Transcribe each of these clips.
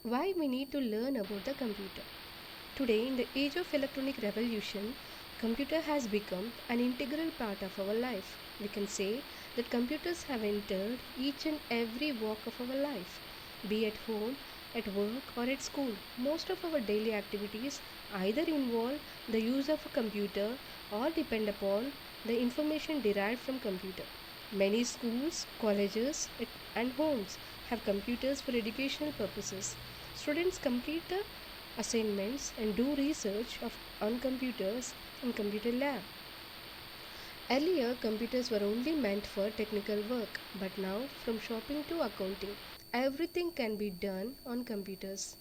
Why we need to learn about the computer? Today, in the age of electronic revolution, computer has become an integral part of our life. We can say that computers have entered each and every walk of our life, be at home, at work or at school. Most of our daily activities either involve the use of a computer or depend upon the information derived from computer. Many schools, colleges and homes have computers for educational purposes. Students complete the assignments and do research on computers in computer lab. Earlier, computers were only meant for technical work, but now, from shopping to accounting, everything can be done on computers.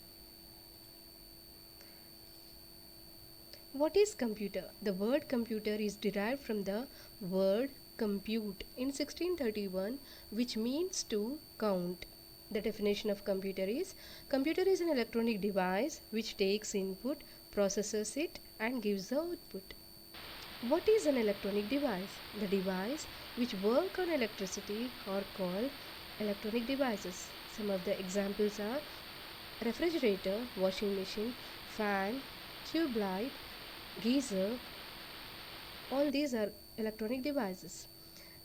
What is computer? The word computer is derived from the word compute in 1631, which means to count. The definition of computer is an electronic device which takes input, processes it and gives the output. What is an electronic device? The device which work on electricity are called electronic devices. Some of the examples are refrigerator, washing machine, fan, tube light, geyser. All these are electronic devices.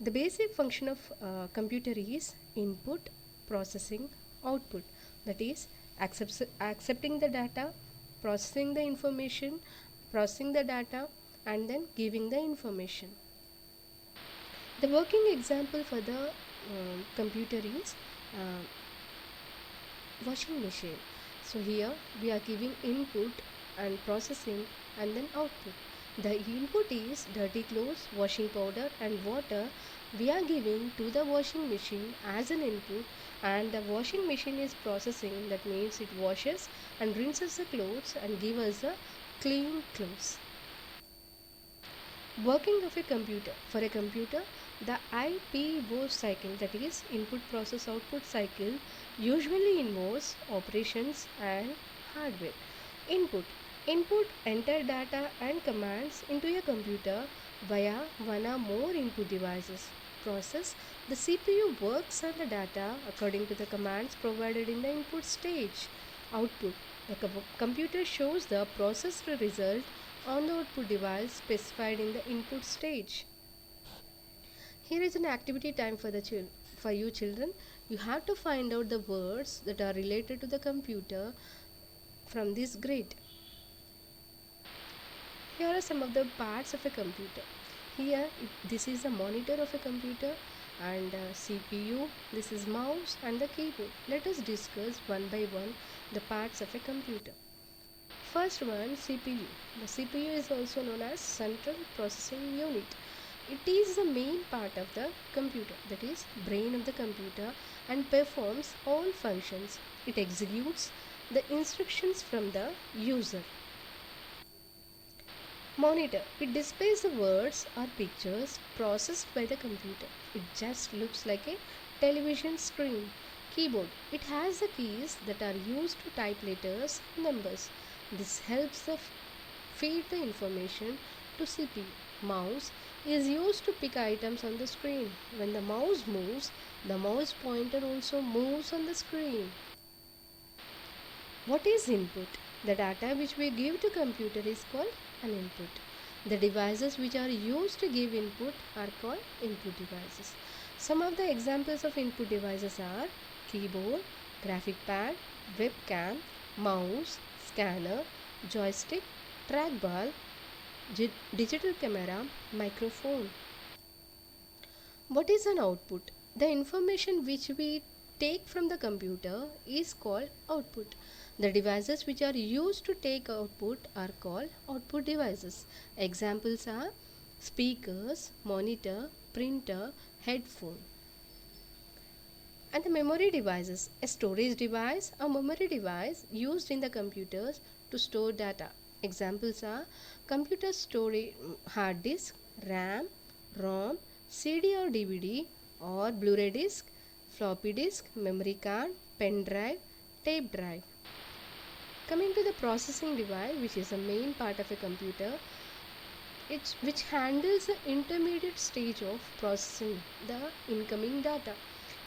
The basic function of computer is input, processing, output. That is accepting the data, processing the information, processing the data and then giving the information. The working example for the computer is uh, washing machine. So here we are giving input and processing and then output. The input is dirty clothes, washing powder and water we are giving to the washing machine as an input, and the washing machine is processing, that means it washes and rinses the clothes and give us a clean clothes. Working of a computer. For a computer, the IPO cycle, that is input process output cycle, usually involves operations and hardware. Input. Input enter data and commands into a computer via one or more input devices. Process. The CPU works on the data according to the commands provided in the input stage. Output. The computer shows the processed result on the output device specified in the input stage. Here is an activity time for for you children. You have to find out the words that are related to the computer from this grid. Here are some of the parts of a computer. Here this is the monitor of a computer and CPU, this is mouse and the keyboard. Let us discuss one by one the parts of a computer. First one, CPU. The CPU is also known as Central Processing Unit. It is the main part of the computer, that is brain of the computer, and performs all functions. It executes the instructions from the user. Monitor. It displays the words or pictures processed by the computer. It just looks like a television screen. Keyboard. It has the keys that are used to type letters and numbers. This helps feed the information to CPU. Mouse is used to pick items on the screen. When the mouse moves, the mouse pointer also moves on the screen. What is input? The data which we give to computer is called an input. The devices which are used to give input are called input devices. Some of the examples of input devices are keyboard, graphic pad, webcam, mouse, scanner, joystick, trackball, digital camera, microphone. What is an output? The information which we take from the computer is called output. The devices which are used to take output are called output devices. Examples are speakers, monitor, printer, headphone. And the memory devices, a storage device, a memory device used in the computers to store data. Examples are computer storage hard disk, RAM, ROM, CD or DVD or Blu-ray disc, floppy disk, memory card, pen drive, tape drive. Coming to the processing device, which is the main part of a computer, which handles the intermediate stage of processing the incoming data.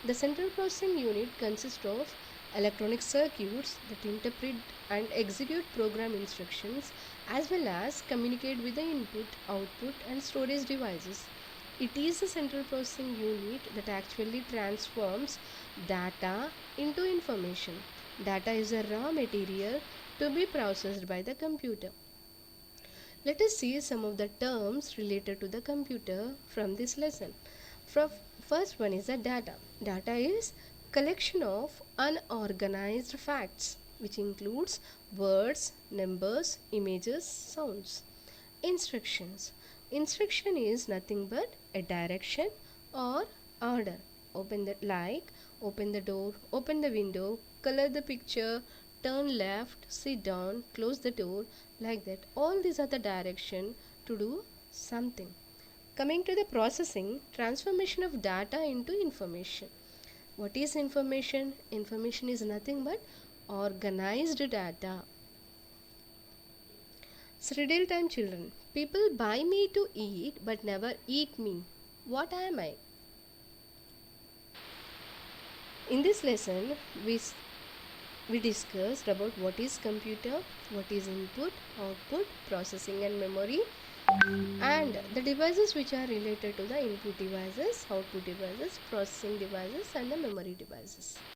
The central processing unit consists of electronic circuits that interpret and execute program instructions as well as communicate with the input, output, and storage devices. It is a central processing unit that actually transforms data into information. Data is a raw material to be processed by the computer. Let us see some of the terms related to the computer from this lesson. First one is the data. Data is collection of unorganized facts which includes words, numbers, images, sounds. Instructions. Instruction is nothing but a direction or order. Open the like, open the door, open the window, color the picture, turn left, sit down, close the door, like that. All these are the direction to do something. Coming to the processing, transformation of data into information. What is information? Information is nothing but organized data. Riddle time, children. People buy me to eat but never eat me. What am I? In this lesson, we discussed about what is computer, what is input, output, processing and memory, and the devices which are related to the input devices, output devices, processing devices and the memory devices.